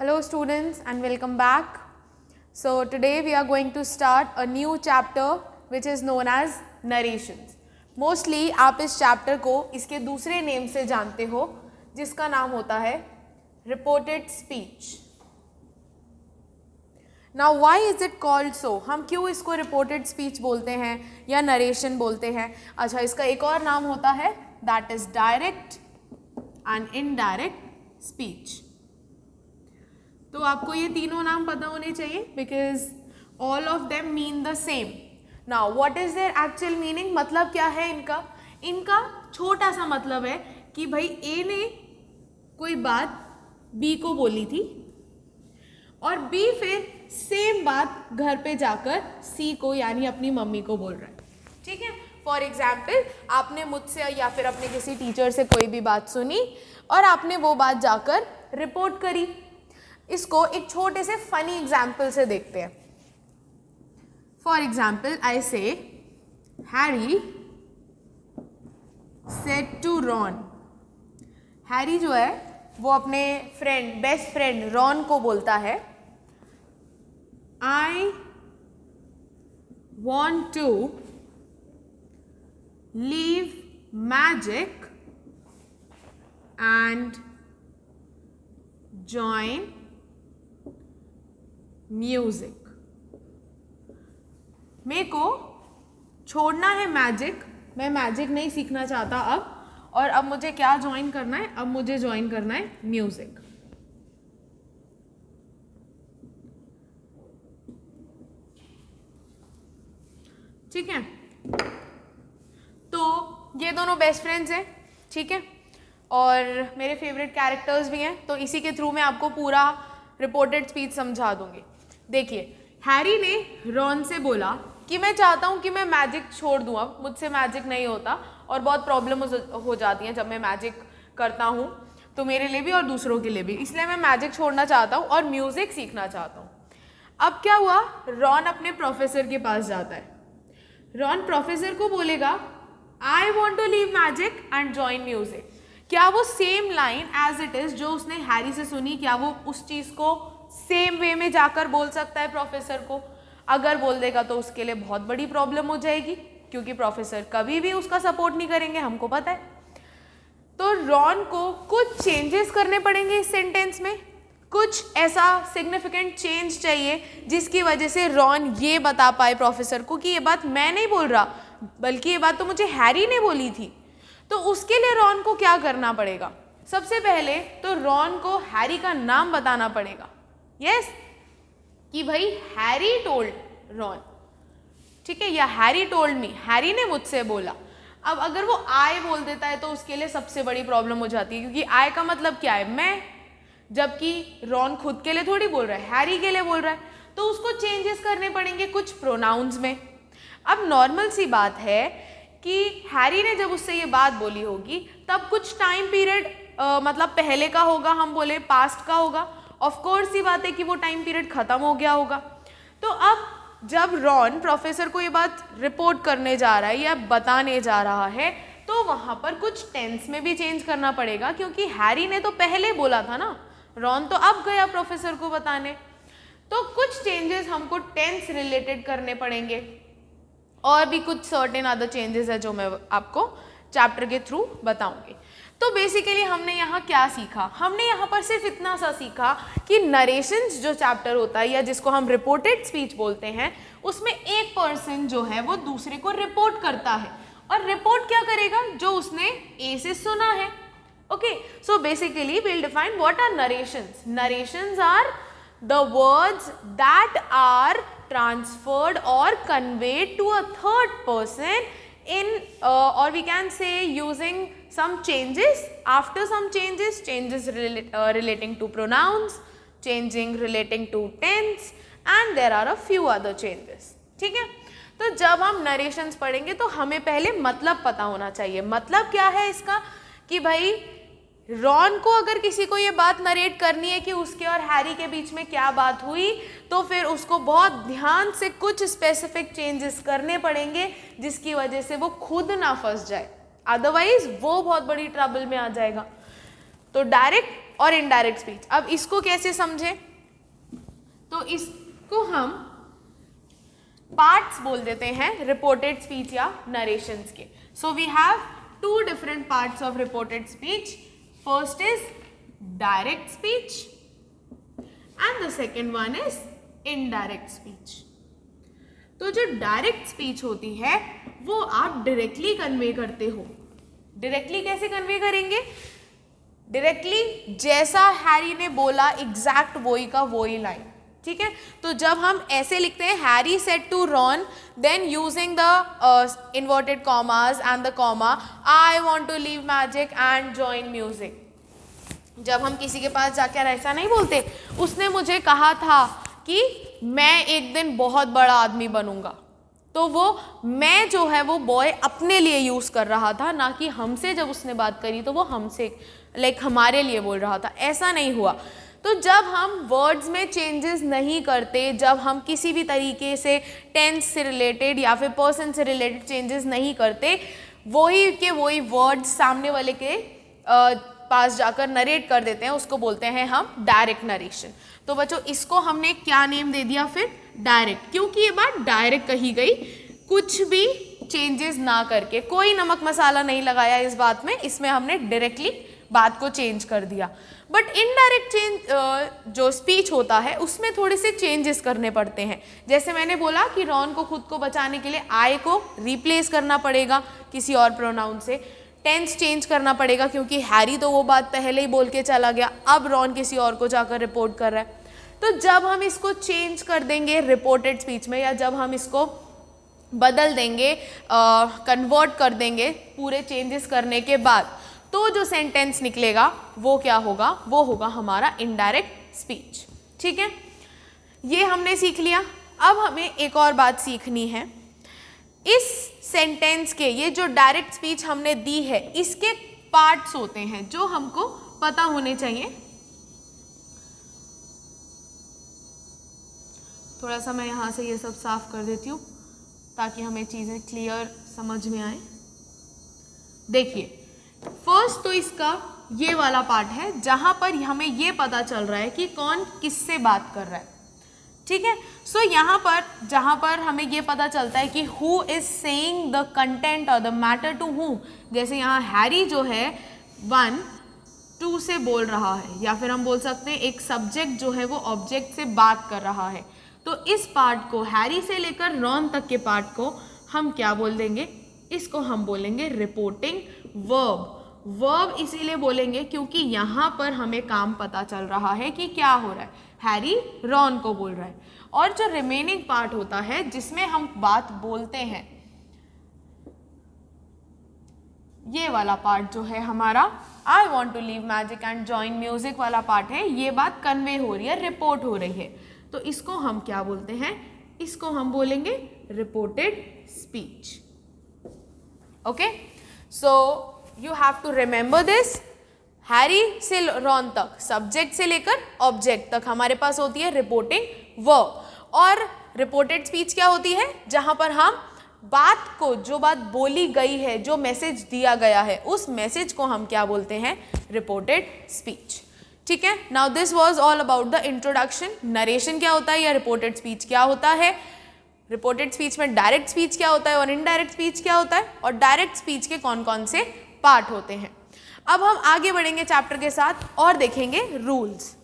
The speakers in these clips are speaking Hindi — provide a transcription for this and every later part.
Hello students and welcome back. So today we are going to start a new chapter which is known as narrations. Mostly आप इस chapter को इसके दूसरे name से जानते हो जिसका नाम होता है reported speech. Now why is it called so? हम क्यों इसको reported speech बोलते हैं या narration बोलते हैं? अच्छा, इसका एक और नाम होता है that is direct and indirect speech. तो आपको ये तीनों नाम पता होने चाहिए because all of them mean the same. Now what is their actual meaning? मतलब क्या है इनका छोटा सा मतलब है कि भाई ए ने कोई बात बी को बोली थी और बी फिर सेम बात घर पे जाकर सी को यानी अपनी मम्मी को बोल रहा है. ठीक है, फॉर एग्जाम्पल आपने मुझसे या फिर अपने किसी टीचर से कोई भी बात सुनी और आपने वो बात जाकर रिपोर्ट करी. इसको एक छोटे से फनी एग्जाम्पल से देखते हैं. For example I say Harry said to Ron. Harry जो है वो अपने फ्रेंड बेस्ट फ्रेंड रॉन को बोलता है I want to leave magic and join music. मेरे को छोड़ना है मैजिक, मैं मैजिक नहीं सीखना चाहता अब, और अब मुझे क्या ज्वाइन करना है? अब मुझे ज्वाइन करना है म्यूजिक. ठीक है, तो ये दोनों बेस्ट फ्रेंड्स हैं. ठीक है, और मेरे फेवरेट कैरेक्टर्स भी हैं, तो इसी के थ्रू मैं आपको पूरा रिपोर्टेड स्पीच समझा दूंगी. देखिए, हैरी ने रॉन से बोला कि मैं चाहता हूं कि मैं मैजिक छोड़ दूं, अब मुझसे मैजिक नहीं होता और बहुत प्रॉब्लम हो जाती है जब मैं मैजिक करता हूं, तो मेरे लिए भी और दूसरों के लिए भी, इसलिए मैं मैजिक छोड़ना चाहता हूं और म्यूजिक सीखना चाहता हूं. अब क्या हुआ? रॉन अपने प्रोफेसर के पास जाता है. रॉन प्रोफेसर को बोलेगा I want to leave magic and join music. क्या वो same line as it is जो उसने हैरी से सुनी, क्या वो उस चीज को सेम वे में जाकर बोल सकता है प्रोफेसर को? अगर बोल देगा तो उसके लिए बहुत बड़ी प्रॉब्लम हो जाएगी, क्योंकि प्रोफेसर कभी भी उसका सपोर्ट नहीं करेंगे, हमको पता है. तो रॉन को कुछ चेंजेस करने पड़ेंगे इस सेंटेंस में. कुछ ऐसा सिग्निफिकेंट चेंज चाहिए जिसकी वजह से रॉन ये बता पाए प्रोफेसर को कि ये बात मैं नहीं बोल रहा, बल्कि ये बात तो मुझे हैरी ने बोली थी. तो उसके लिए रॉन को क्या करना पड़ेगा? सबसे पहले तो रॉन को हैरी का नाम बताना पड़ेगा. यस, कि भाई हैरी टोल्ड रॉन. ठीक है, या हैरी टोल्ड मी, हैरी ने मुझसे बोला. अब अगर वो आई बोल देता है तो उसके लिए सबसे बड़ी प्रॉब्लम हो जाती है, क्योंकि आई का मतलब क्या है? मैं, जबकि रॉन खुद के लिए थोड़ी बोल रहा है, हैरी के लिए बोल रहा है. तो उसको चेंजेस करने पड़ेंगे कुछ प्रोनाउंस में. अब नॉर्मल सी बात है कि हैरी ने जब उससे ये बात बोली होगी तब कुछ टाइम पीरियड मतलब पहले का होगा, हम बोले पास्ट का होगा. ऑफ कोर्स ही बात है कि वो टाइम पीरियड खत्म हो गया होगा. तो अब जब रॉन प्रोफेसर को ये बात रिपोर्ट करने जा रहा है या बताने जा रहा है, तो वहां पर कुछ टेंस में भी चेंज करना पड़ेगा, क्योंकि हैरी ने तो पहले बोला था ना, रॉन तो अब गया प्रोफेसर को बताने. तो कुछ चेंजेस हमको टेंस रिलेटेड करने पड़ेंगे, और भी कुछ सर्टेन अदर चेंजेस है जो मैं आपको चैप्टर के थ्रू बताऊंगी. तो बेसिकली हमने यहाँ क्या सीखा? हमने यहाँ पर सिर्फ इतना सा सीखा कि नरेशंस जो चैप्टर होता है या जिसको हम रिपोर्टेड स्पीच बोलते हैं, उसमें एक पर्सन जो है वो दूसरे को रिपोर्ट करता है, और रिपोर्ट क्या करेगा? जो उसने ए से सुना है. Okay, so basically we will define what are narrations. Narrations are the words that are transferred or conveyed to a third person in or we can say using some changes, after some changes relating to pronouns, changing relating to tense, and there are a few other changes. ठीक है, तो जब हम narrations पढ़ेंगे तो हमें पहले मतलब पता होना चाहिए. मतलब क्या है इसका? कि भाई रॉन को अगर किसी को ये बात नरेट करनी है कि उसके और हैरी के बीच में क्या बात हुई, तो फिर उसको बहुत ध्यान से कुछ स्पेसिफिक चेंजेस करने पड़ेंगे जिसकी वजह से वो खुद ना फंस जाए, अदरवाइज वो बहुत बड़ी ट्रबल में आ जाएगा. तो डायरेक्ट और इनडायरेक्ट स्पीच। अब इसको कैसे समझें, तो इसको हम पार्ट्स बोल देते हैं रिपोर्टेड स्पीच या नरेशंस के। So we have two different parts of reported speech. First is direct speech and the second one is indirect speech. तो जो डायरेक्ट स्पीच होती है वो आप डायरेक्टली कन्वे करते हो। डायरेक्टली कैसे कन्वे करेंगे, डायरेक्टली जैसा हैरी ने बोला एग्जैक्ट वही का वही लाइन, ठीक है। तो जब हम ऐसे लिखते हैं Harry said to Ron, then using the inverted commas and the comma, I want to leave magic and join music. जब हम किसी के पास जाकर ऐसा नहीं बोलते, उसने मुझे कहा था कि मैं एक दिन बहुत बड़ा आदमी बनूंगा, तो वो मैं जो है वो बॉय अपने लिए यूज कर रहा था, ना कि हमसे। जब उसने बात करी तो वो हमसे हमारे लिए बोल रहा था, ऐसा नहीं हुआ। तो जब हम वर्ड्स में चेंजेस नहीं करते, जब हम किसी भी तरीके से टेंस से रिलेटेड या फिर पर्सन से रिलेटेड चेंजेस नहीं करते, वही के वही वर्ड्स सामने वाले के पास जाकर नरेट कर देते हैं, उसको बोलते हैं हम डायरेक्ट नरेशन। तो बच्चों इसको हमने क्या नेम दे दिया फिर, डायरेक्ट, क्योंकि ये बात डायरेक्ट कही गई, कुछ भी चेंजेस ना करके, कोई नमक मसाला नहीं लगाया इस बात में, इसमें हमने डायरेक्टली बात को चेंज कर दिया। बट इनडायरेक्ट चेंज जो स्पीच होता है उसमें थोड़े से चेंजेस करने पड़ते हैं। जैसे मैंने बोला कि रॉन को खुद को बचाने के लिए आई को रिप्लेस करना पड़ेगा किसी और प्रोनाउन से, टेंस चेंज करना पड़ेगा क्योंकि हैरी तो वो बात पहले ही बोल के चला गया, अब रॉन किसी और को जाकर रिपोर्ट कर रहा है। तो जब हम इसको चेंज कर देंगे रिपोर्टेड स्पीच में, या जब हम इसको बदल देंगे, कन्वर्ट कर देंगे पूरे चेंजेस करने के बाद, तो जो सेंटेंस निकलेगा वो क्या होगा, वो होगा हमारा इनडायरेक्ट स्पीच, ठीक है। ये हमने सीख लिया। अब हमें एक और बात सीखनी है, इस सेंटेंस के ये जो डायरेक्ट स्पीच हमने दी है इसके पार्ट्स होते हैं जो हमको पता होने चाहिए। थोड़ा सा मैं यहाँ से ये सब साफ कर देती हूँ ताकि हमें चीज़ें क्लियर समझ में आए। देखिए, फर्स्ट तो इसका ये वाला पार्ट है जहाँ पर हमें ये पता चल रहा है कि कौन किससे बात कर रहा है, ठीक है। सो यहाँ पर जहाँ पर हमें ये पता चलता है कि who is saying the content और द मैटर टू हु, जैसे यहाँ हैरी जो है 1 2 से बोल रहा है, या फिर हम बोल सकते हैं एक सब्जेक्ट जो है वो ऑब्जेक्ट से बात कर रहा है। तो इस पार्ट को, हैरी से लेकर रॉन तक के पार्ट को हम क्या बोल देंगे, इसको हम बोलेंगे रिपोर्टिंग वर्ब। वर्ब इसीलिए बोलेंगे क्योंकि यहाँ पर हमें काम पता चल रहा है कि क्या हो रहा है, हैरी रॉन को बोल रहा है। और जो रिमेनिंग पार्ट होता है जिसमें हम बात बोलते हैं, ये वाला पार्ट जो है हमारा I want to leave magic and join music वाला पार्ट है, ये बात कन्वे हो रही है, रिपोर्ट हो रही है। तो इसको हम क्या बोलते हैं, इसको हम बोलेंगे reported speech. Okay, so you have to remember this. Harry से रॉन तक, सब्जेक्ट से लेकर ऑब्जेक्ट तक हमारे पास होती है रिपोर्टिंग वर्ब। और रिपोर्टेड स्पीच क्या होती है, जहां पर हम बात को, जो बात बोली गई है, जो मैसेज दिया गया है, उस मैसेज को हम क्या बोलते हैं, रिपोर्टेड स्पीच, ठीक है। Now this was all about the introduction. Narration क्या होता है या रिपोर्टेड स्पीच क्या होता है, रिपोर्टेड स्पीच में डायरेक्ट स्पीच क्या होता है और इनडायरेक्ट स्पीच क्या होता है, और डायरेक्ट स्पीच के कौन कौन से पार्ट होते हैं। अब हम आगे बढ़ेंगे चैप्टर के साथ और देखेंगे rules.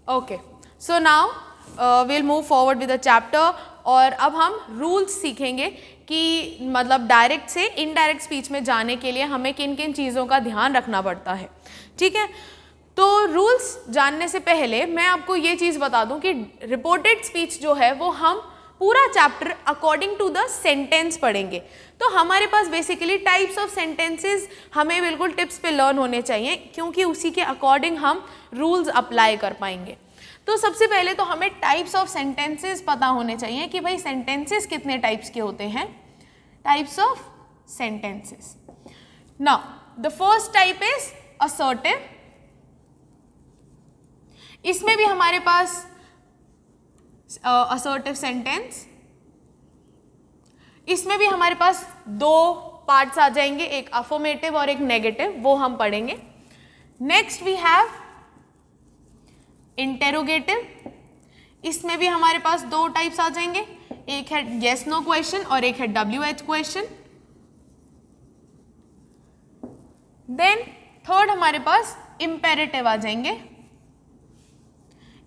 Okay, so now will move forward with the chapter. और अब हम रूल्स सीखेंगे कि मतलब डायरेक्ट से इनडायरेक्ट स्पीच में जाने के लिए हमें किन किन चीज़ों का ध्यान रखना पड़ता है, ठीक है। तो रूल्स जानने से पहले मैं आपको ये चीज़ बता दूं कि रिपोर्टेड स्पीच जो है वो हम पूरा chapter according to the sentence पढ़ेंगे। तो हमारे पास बेसिकली टाइप्स ऑफ सेंटेंसेस हमें बिल्कुल टिप्स पे लर्न होने चाहिए, क्योंकि उसी के अकॉर्डिंग हम रूल्स अप्लाई कर पाएंगे। तो सबसे पहले तो हमें टाइप्स ऑफ सेंटेंसेस पता होने चाहिए कि भाई सेंटेंसेस कितने टाइप्स के होते हैं, types of sentences. Now the first type is assertive. इसमें भी हमारे पास असर्टिव सेंटेंस, इसमें भी हमारे पास 2 पार्ट्स आ जाएंगे, एक अफर्मेटिव और एक नेगेटिव, वो हम पढ़ेंगे। Next we have interrogative. इसमें भी हमारे पास दो टाइप्स आ जाएंगे, एक है yes no क्वेश्चन और एक है WH क्वेश्चन। देन थर्ड हमारे पास इम्पेरेटिव आ जाएंगे।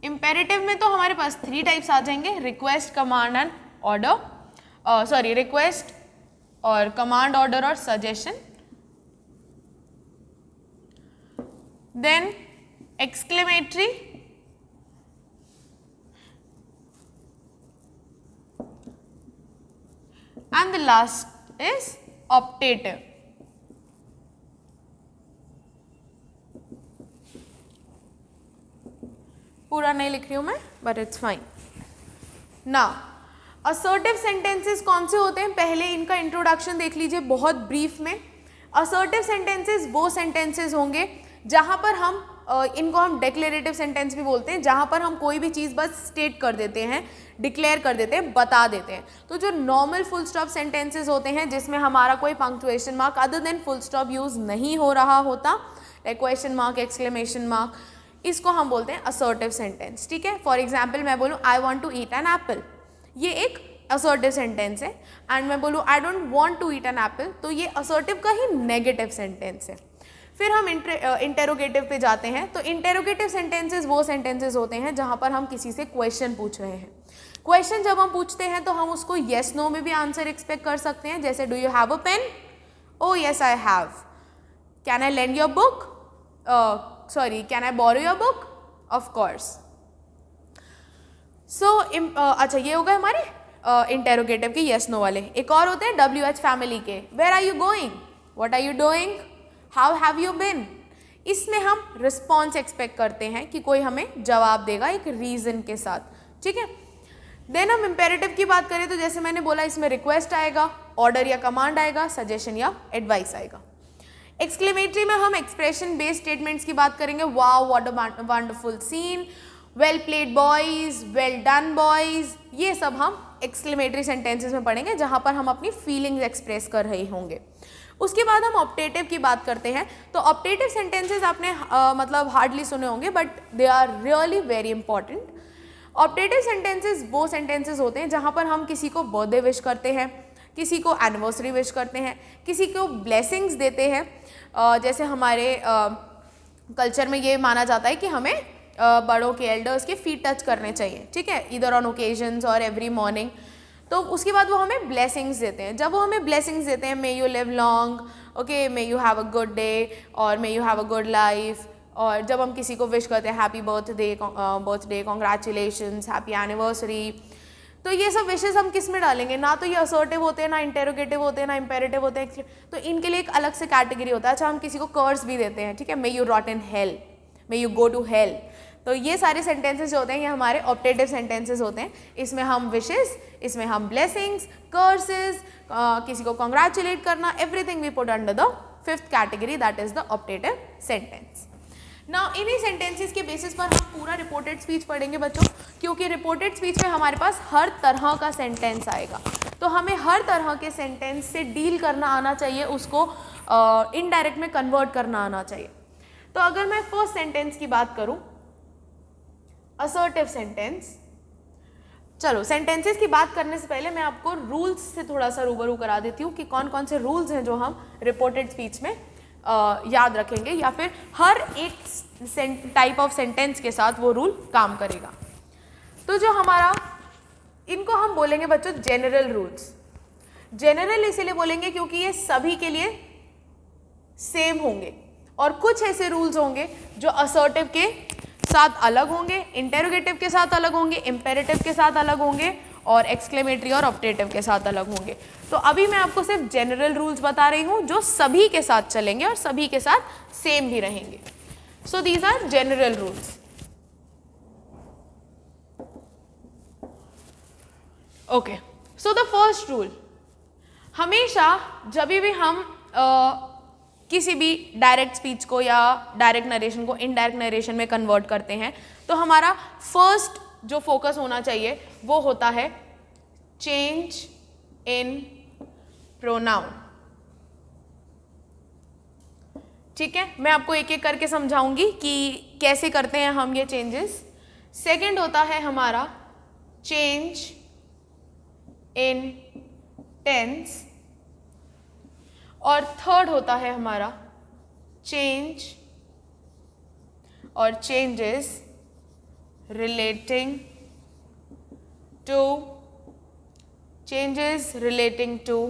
इम्पेरेटिव में तो हमारे पास 3 टाइप्स आ जाएंगे, request, command and order, request और कमांड, ऑर्डर और suggestion. Then exclamatory, and the last is optative. पूरा नहीं लिख रही हूं मैं, but it's fine. Now assertive sentences कौन से होते हैं, पहले इनका इंट्रोडक्शन देख लीजिए बहुत ब्रीफ में। असर्टिव सेंटेंसेस वो सेंटेंसेस होंगे जहां पर हम इनको हम डिक्लेरेटिव सेंटेंस भी बोलते हैं, जहां पर हम कोई भी चीज़ बस स्टेट कर देते हैं, डिक्लेयर कर देते हैं, बता देते हैं। तो जो नॉर्मल फुल स्टॉप सेंटेंसेस होते हैं जिसमें हमारा कोई punctuation mark other than full stop use नहीं हो रहा होता, like question mark, exclamation mark, इसको हम बोलते हैं असर्टिव सेंटेंस। ठीक है, फॉर एग्जाम्पल मैं बोलूँ I want to eat an apple, ये एक असर्टिव सेंटेंस है। एंड मैं बोलूँ I don't want to eat an apple, तो ये असर्टिव का ही नेगेटिव सेंटेंस है। फिर हम इंटेरोगेटिव पे जाते हैं। तो इंटेरोगेटिव सेंटेंसेस वो सेंटेंसेस होते हैं जहां पर हम किसी से क्वेश्चन पूछ रहे हैं। क्वेश्चन जब हम पूछते हैं तो हम उसको येस नो में भी आंसर एक्सपेक्ट कर सकते हैं, जैसे do you have a pen, oh yes I have, can I lend your book, can I borrow your book, of course. So अच्छा, ये हो गए हमारे इंटेरोगेटिव के येस नो वाले। एक और होते हैं WH फैमिली के, where are you going, what are you doing, how have you been. इसमें हम रिस्पॉन्स एक्सपेक्ट करते हैं कि कोई हमें जवाब देगा एक रीजन के साथ। ठीक है, देन हम इम्पेरेटिव की बात करें तो जैसे मैंने बोला इसमें रिक्वेस्ट आएगा, ऑर्डर या कमांड आएगा, सजेशन या एडवाइस आएगा। एक्सक्लेमेटरी में हम एक्सप्रेशन बेस्ड स्टेटमेंट्स की बात करेंगे, wow what a wonderful scene, well played boys, well done boys, ये सब हम एक्सक्लेमेटरी सेंटेंसेस में पढ़ेंगे जहां पर हम अपनी फीलिंग्स एक्सप्रेस कर रहे होंगे। उसके बाद हम ऑप्टेटिव की बात करते हैं। तो ऑप्टेटिव सेंटेंसेस आपने मतलब हार्डली सुने होंगे, but they are really very important. Optative sentences वो सेंटेंसेस होते हैं जहां पर हम किसी को बर्थडे विश करते हैं, किसी को एनिवर्सरी विश करते हैं, किसी को ब्लेसिंग्स देते हैं। जैसे हमारे कल्चर में ये माना जाता है कि हमें बड़ों के, एल्डर्स के फीट टच करने चाहिए, ठीक है, ईदर ऑन ओकेजन्स और एवरी मॉर्निंग। तो उसके बाद वो हमें ब्लेसिंग्स देते हैं। जब वो हमें ब्लेसिंग्स देते हैं, may you live long, okay, may you have a good day और may you have a good life. और जब हम किसी को विश करते हैं happy birthday, congratulations, happy anniversary, तो ये सब विशेस हम किस में डालेंगे? ना तो ये असर्टिव होते हैं, ना इंटेरोगेटिव होते हैं, ना इम्पेरेटिव होते हैं। तो इनके लिए एक अलग से कैटेगरी होता है। अच्छा, हम किसी को कर्स भी देते हैं, ठीक है, may you rot in hell, may you go to hell. तो ये सारे सेंटेंसेस जो होते हैं ये हमारे ऑप्टेटिव सेंटेंसेस होते हैं। इसमें हम विशेस, इसमें हम ब्लेसिंग्स, कर्सेस, किसी को कॉन्ग्रेचुलेट करना, everything we put under the fifth category, that is the optative sentence. Now इन्हीं सेंटेंसेस के बेसिस पर हम पूरा रिपोर्टेड स्पीच पढ़ेंगे बच्चों, क्योंकि रिपोर्टेड स्पीच में हमारे पास हर तरह का सेंटेंस आएगा। तो हमें हर तरह के सेंटेंस से डील करना आना चाहिए, उसको इनडायरेक्ट में कन्वर्ट करना आना चाहिए। तो अगर मैं फर्स्ट सेंटेंस की बात करूं, असर्टिव सेंटेंस। चलो, सेंटेंसेस की बात करने से पहले मैं आपको रूल्स से थोड़ा सा रूबरू करा देती हूँ कि कौन कौन से रूल्स हैं जो हम रिपोर्टेड स्पीच में याद रखेंगे, या फिर हर एक टाइप ऑफ सेंटेंस के साथ वो रूल काम करेगा। तो जो हमारा, इनको हम बोलेंगे बच्चों जनरल रूल्स। जनरल इसीलिए बोलेंगे क्योंकि ये सभी के लिए सेम होंगे, और कुछ ऐसे रूल्स होंगे जो असर्टिव के साथ अलग होंगे, इंटेरोगेटिव के साथ अलग होंगे, इंपेरेटिव के साथ अलग होंगे, और एक्सक्लेमेटरी और ऑप्टेटिव के साथ अलग होंगे। तो अभी मैं आपको सिर्फ जनरल रूल्स बता रही हूँ जो सभी के साथ चलेंगे और सभी के साथ सेम भी रहेंगे। So these are general rules. Okay, so the first rule, हमेशा जब भी हम किसी भी डायरेक्ट स्पीच को या डायरेक्ट नरेशन को इनडायरेक्ट नरेशन में कन्वर्ट करते हैं, तो हमारा फर्स्ट जो फोकस होना चाहिए वो होता है चेंज इन प्रोनाउन। ठीक है, मैं आपको एक एक करके समझाऊंगी कि कैसे करते हैं हम ये चेंजेस। सेकंड होता है हमारा चेंज इन टेंस, और थर्ड होता है हमारा चेंज और changes relating to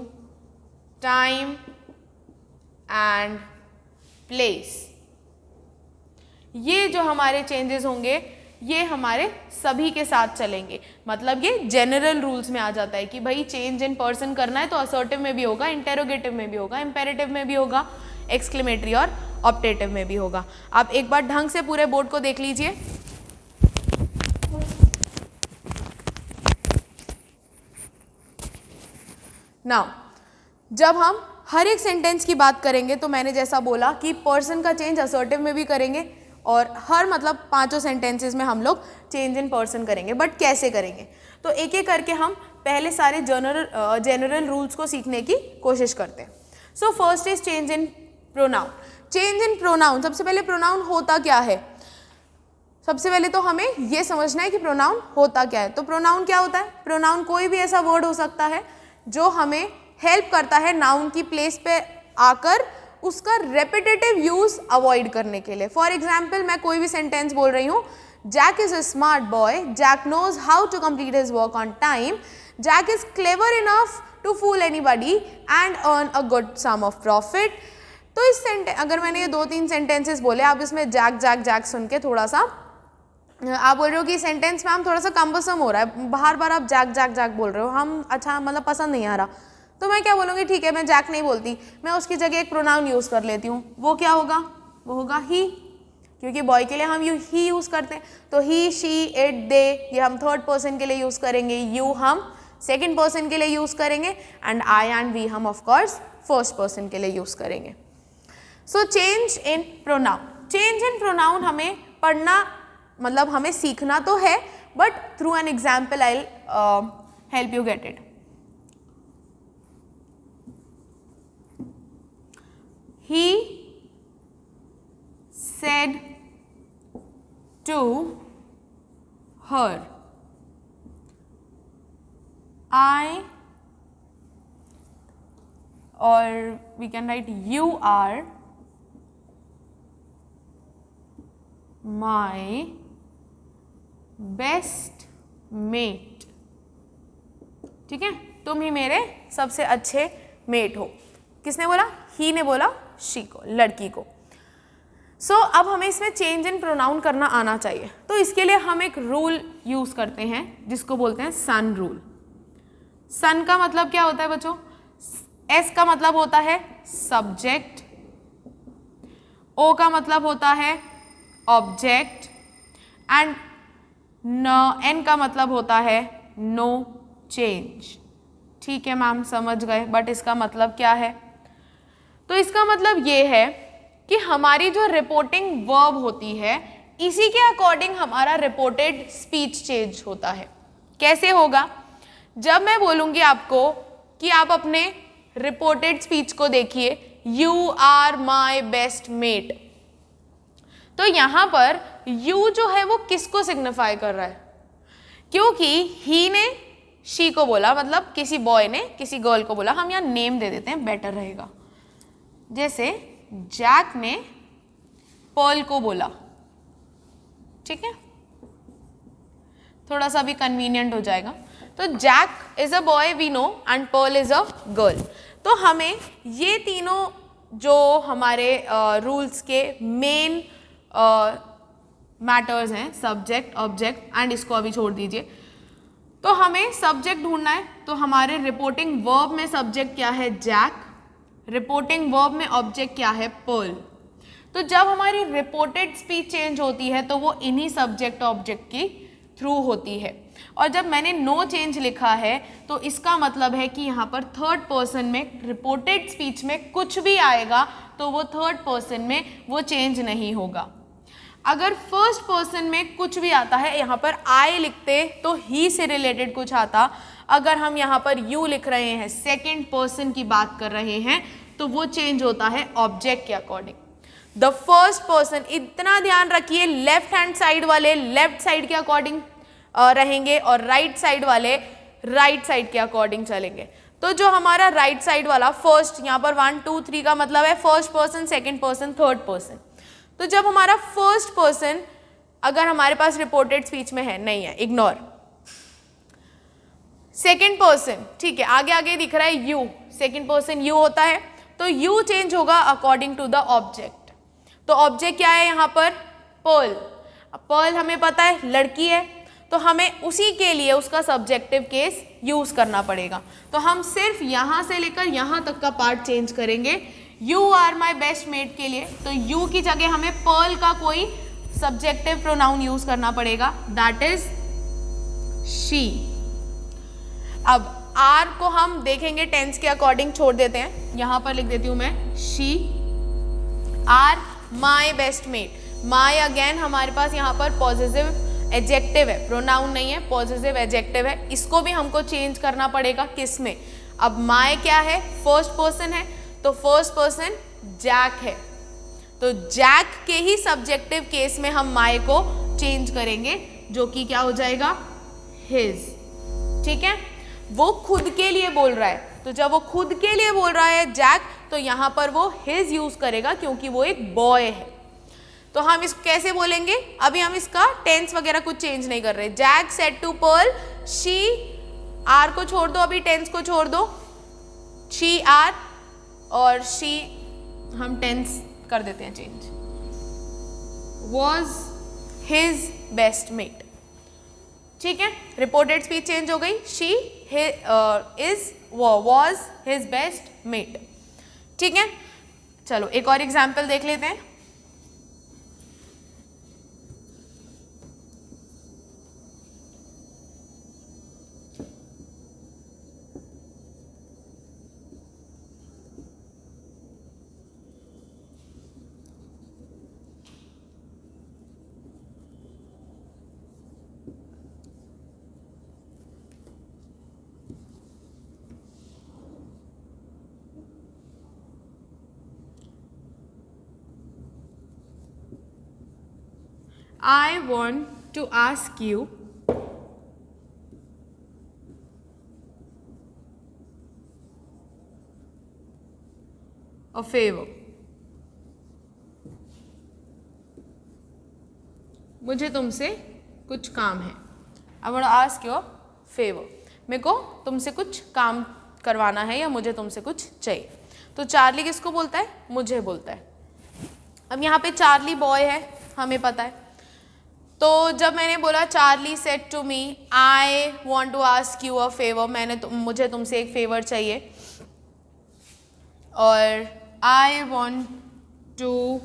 time and place. ये जो हमारे चेंजेस होंगे ये हमारे सभी के साथ चलेंगे, मतलब ये जनरल रूल्स में आ जाता है कि भाई चेंज इन पर्सन करना है तो असर्टिव में भी होगा, इंटेरोगेटिव में भी होगा, इंपेरेटिव में भी होगा, एक्सक्लेमेटरी और ऑप्टेटिव में भी होगा। आप एक बार ढंग से पूरे बोर्ड को देख लीजिए। नाउ जब हम हर एक सेंटेंस की बात करेंगे तो मैंने जैसा बोला कि पर्सन का चेंज असर्टिव में भी करेंगे और हर मतलब 5 सेंटेंसेस में हम लोग चेंज इन पर्सन करेंगे। बट कैसे करेंगे, तो एक एक करके हम पहले सारे जनरल रूल्स को सीखने की कोशिश करते हैं। So first is change in pronoun. Change in pronoun, सबसे पहले प्रोनाउन होता क्या है, सबसे पहले तो हमें ये समझना है कि प्रोनाउन होता क्या है। तो प्रोनाउन क्या होता है, प्रोनाउन कोई भी ऐसा वर्ड हो सकता है जो हमें हेल्प करता है नाउन की प्लेस पे आकर उसका रेपिटेटिव यूज अवॉइड करने के लिए। फॉर एग्जाम्पल मैं कोई भी सेंटेंस बोल रही हूँ, Jack is a smart boy, Jack knows how to complete his work on time, Jack is clever enough to fool anybody and earn a good sum of profit. तो इस अगर मैंने ये 2-3 सेंटेंसेस बोले, आप इसमें जैक जैक जैक सुन के थोड़ा सा आप बोल रहे हो कि सेंटेंस में हम थोड़ा सा कम्बसम हो रहा है, बार बार आप जैक जैक जैक बोल रहे हो, हम अच्छा मतलब पसंद नहीं आ रहा, तो मैं क्या बोलूँगी, ठीक है मैं जैक नहीं बोलती, मैं उसकी जगह एक प्रोनाउन यूज़ कर लेती हूँ। वो क्या होगा, वो होगा ही, क्योंकि बॉय के लिए हम ही यूज़ करते हैं। तो ही, शी, इट, दे ये हम थर्ड पर्सन के लिए यूज़ करेंगे, यू हम सेकंड पर्सन के लिए यूज़ करेंगे, एंड आई एंड वी हम ऑफ कोर्स फर्स्ट पर्सन के लिए यूज़ करेंगे। So change in pronoun, change in pronoun हमें पढ़ना मतलब हमें सीखना तो है, but through an example I help you get it. He said to her, I, or we can write you are my best mate. ठीक है, तुम ही मेरे सबसे अच्छे मेट हो। किसने बोला, ही ने बोला शी को, लड़की को। सो अब हमें इसमें चेंज इन प्रोनाउन करना आना चाहिए, तो इसके लिए हम एक रूल यूज करते हैं जिसको बोलते हैं सन रूल। सन का मतलब क्या होता है बच्चों, एस का मतलब होता है सब्जेक्ट, ओ का मतलब होता है ऑब्जेक्ट, एंड एन का मतलब होता है नो चेंज। ठीक है मैम, समझ गए, बट इसका मतलब क्या है, तो इसका मतलब ये है कि हमारी जो रिपोर्टिंग वर्ब होती है इसी के अकॉर्डिंग हमारा रिपोर्टेड स्पीच चेंज होता है। कैसे होगा, जब मैं बोलूँगी आपको कि आप अपने रिपोर्टेड स्पीच को देखिए, you are my best mate, तो यहाँ पर यू जो है वो किसको सिग्निफाई कर रहा है, क्योंकि ही ने शी को बोला, मतलब किसी बॉय ने किसी गर्ल को बोला, हम यहाँ नेम दे देते हैं बेटर रहेगा, जैसे जैक ने पर्ल को बोला। ठीक है, थोड़ा सा भी कन्वीनियंट हो जाएगा। तो Jack is a boy we know and Pearl is a girl. तो हमें ये तीनों जो हमारे रूल्स के मेन मैटर्स हैं, सब्जेक्ट, ऑब्जेक्ट एंड इसको अभी छोड़ दीजिए, तो हमें सब्जेक्ट ढूंढना है। तो हमारे रिपोर्टिंग वर्ब में सब्जेक्ट क्या है, जैक, रिपोर्टिंग वर्ब में ऑब्जेक्ट क्या है, पर्ल। तो जब हमारी रिपोर्टेड स्पीच चेंज होती है तो वो इन्हीं सब्जेक्ट ऑब्जेक्ट की थ्रू होती है। और जब मैंने नो चेंज लिखा है तो इसका मतलब है कि यहाँ पर थर्ड पर्सन में रिपोर्टेड स्पीच में कुछ भी आएगा तो वो थर्ड पर्सन में वो चेंज नहीं होगा। अगर फर्स्ट पर्सन में कुछ भी आता है, यहाँ पर आई लिखते तो ही से रिलेटेड कुछ आता, अगर हम यहाँ पर यू लिख रहे हैं, सेकंड पर्सन की बात कर रहे हैं, तो वो चेंज होता है ऑब्जेक्ट के अकॉर्डिंग। द फर्स्ट पर्सन, इतना ध्यान रखिए, लेफ्ट हैंड साइड वाले लेफ्ट साइड के अकॉर्डिंग रहेंगे और राइट साइड वाले राइट साइड के अकॉर्डिंग चलेंगे। तो जो हमारा राइट साइड वाला फर्स्ट, यहाँ पर 1 2 3 का मतलब है first person, second person, third person. तो जब हमारा फर्स्ट पर्सन अगर हमारे पास रिपोर्टेड स्पीच में है, नहीं है, इग्नोर। सेकंड पर्सन, ठीक है, आगे आगे दिख रहा है यू, सेकंड पर्सन यू होता है, तो यू चेंज होगा अकॉर्डिंग टू द ऑब्जेक्ट। तो ऑब्जेक्ट क्या है यहाँ पर? पर्ल। पर्ल हमें पता है लड़की है, तो हमें उसी के लिए उसका सब्जेक्टिव केस यूज करना पड़ेगा। तो हम सिर्फ यहाँ से लेकर यहाँ तक का पार्ट चेंज करेंगे। You are my best mate के लिए तो यू की जगह हमें पर्ल का कोई सब्जेक्टिव प्रोनाउन यूज करना पड़ेगा, दैट इज शी। अब आर को हम देखेंगे टेंस के अकॉर्डिंग छोड़ देते हैं, यहां पर लिख देती हूं मैं she are my best mate. My again हमारे पास यहाँ पर पॉजिटिव एडजेक्टिव है, प्रोनाउन नहीं है, पॉजिटिव एडजेक्टिव है, इसको भी हमको चेंज करना पड़ेगा। किस में? अब माई क्या है? फर्स्ट पर्सन है, तो फर्स्ट पर्सन जैक है, तो जैक के ही सब्जेक्टिव केस में हम माई को चेंज करेंगे, जो कि क्या हो जाएगा? हिज। ठीक है, वो खुद के लिए बोल रहा है, तो जब वो खुद के लिए बोल रहा है जैक, तो यहां पर वो हिज यूज करेगा क्योंकि वो एक बॉय है। तो हम इसको कैसे बोलेंगे? अभी हम इसका टेंस वगैरह कुछ चेंज नहीं कर रहे। Jack said to Pearl she, are को छोड़ दो, अभी टेंस को छोड़ दो, शी आर और शी हम टेंस कर देते हैं change, was his best mate. ठीक है, रिपोर्टेड स्पीच चेंज हो गई, she is was his best mate. ठीक है, चलो एक और एग्जाम्पल देख लेते हैं। I want to ask you a favor. मुझे तुमसे कुछ काम है। I want to ask you a favor. मेरे को तुमसे कुछ काम करवाना है या मुझे तुमसे कुछ चाहिए। तो चार्ली किसको बोलता है? मुझे बोलता है। अब यहाँ पे चार्ली बॉय है, हमें पता है। तो जब मैंने बोला Charlie said to me I want to ask you a favour, मुझे तुमसे एक फेवर चाहिए, और आई वॉन्ट टू,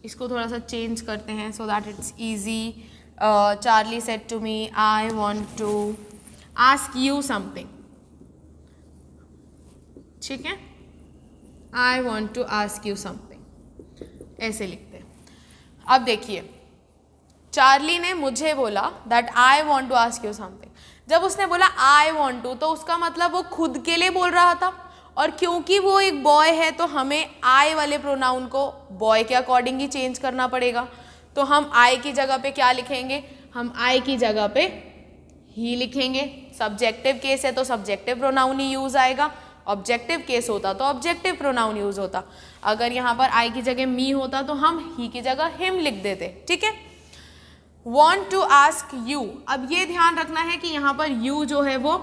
इसको थोड़ा सा चेंज करते हैं so that it's easy. Charlie said to me I want to ask you something. ठीक है, I want to ask you something, ऐसे लिखते हैं। अब देखिए, चार्ली ने मुझे बोला that I want to ask you something. जब उसने बोला आई वॉन्ट टू, तो उसका मतलब वो खुद के लिए बोल रहा था, और क्योंकि वो एक बॉय है तो हमें आई वाले प्रोनाउन को बॉय के अकॉर्डिंग ही चेंज करना पड़ेगा। तो हम आई की जगह पे क्या लिखेंगे? हम आई की जगह पे ही लिखेंगे। सब्जेक्टिव केस है तो सब्जेक्टिव प्रोनाउन ही यूज आएगा, ऑब्जेक्टिव केस होता तो ऑब्जेक्टिव प्रोनाउन यूज होता। अगर यहाँ पर आई की जगह मी होता तो हम ही की जगह हिम लिख देते। ठीक है, want to ask you, अब ये ध्यान रखना है कि यहाँ पर you जो है वो,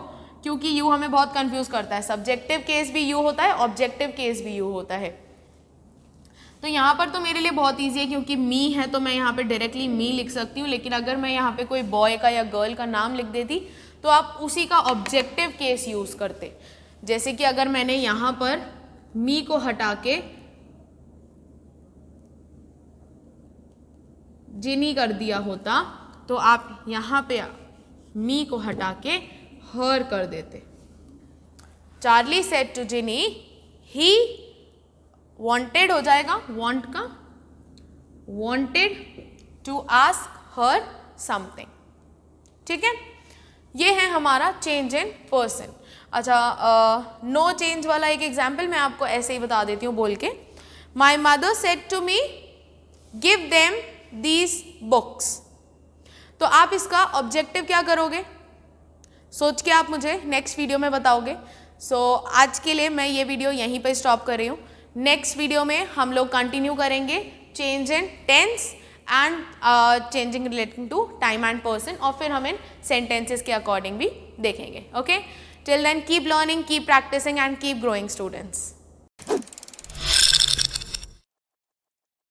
क्योंकि you हमें बहुत कंफ्यूज करता है, सब्जेक्टिव केस भी you होता है, ऑब्जेक्टिव केस भी you होता है। तो यहाँ पर तो मेरे लिए बहुत ईजी है, क्योंकि मी है तो मैं यहाँ पे डायरेक्टली मी लिख सकती हूँ, लेकिन अगर मैं यहाँ पे कोई बॉय का या गर्ल का नाम लिख देती तो आप उसी का ऑब्जेक्टिव केस यूज करते। जैसे कि अगर मैंने यहाँ पर मी को हटा के जिनी कर दिया होता तो आप यहाँ पे मी को हटा के हर कर देते। Charlie said to Jeannie he wanted हो जाएगा, वांट का wanted to ask her something. ठीक है, ये है हमारा चेंज इन पर्सन। अच्छा, नो चेंज वाला एक एग्जाम्पल मैं आपको ऐसे ही बता देती हूँ बोल के। My mother said to me give them these books. तो आप इसका ऑब्जेक्टिव क्या करोगे सोच के आप मुझे नेक्स्ट वीडियो में बताओगे। सो आज के लिए मैं ये वीडियो यहीं पे स्टॉप कर रही हूँ। नेक्स्ट वीडियो में हम लोग कंटिन्यू करेंगे change in tense and changing relating to time and person, और फिर हम इन सेंटेंसेस के अकॉर्डिंग भी देखेंगे। Okay, till then keep learning, keep practising and keep growing students.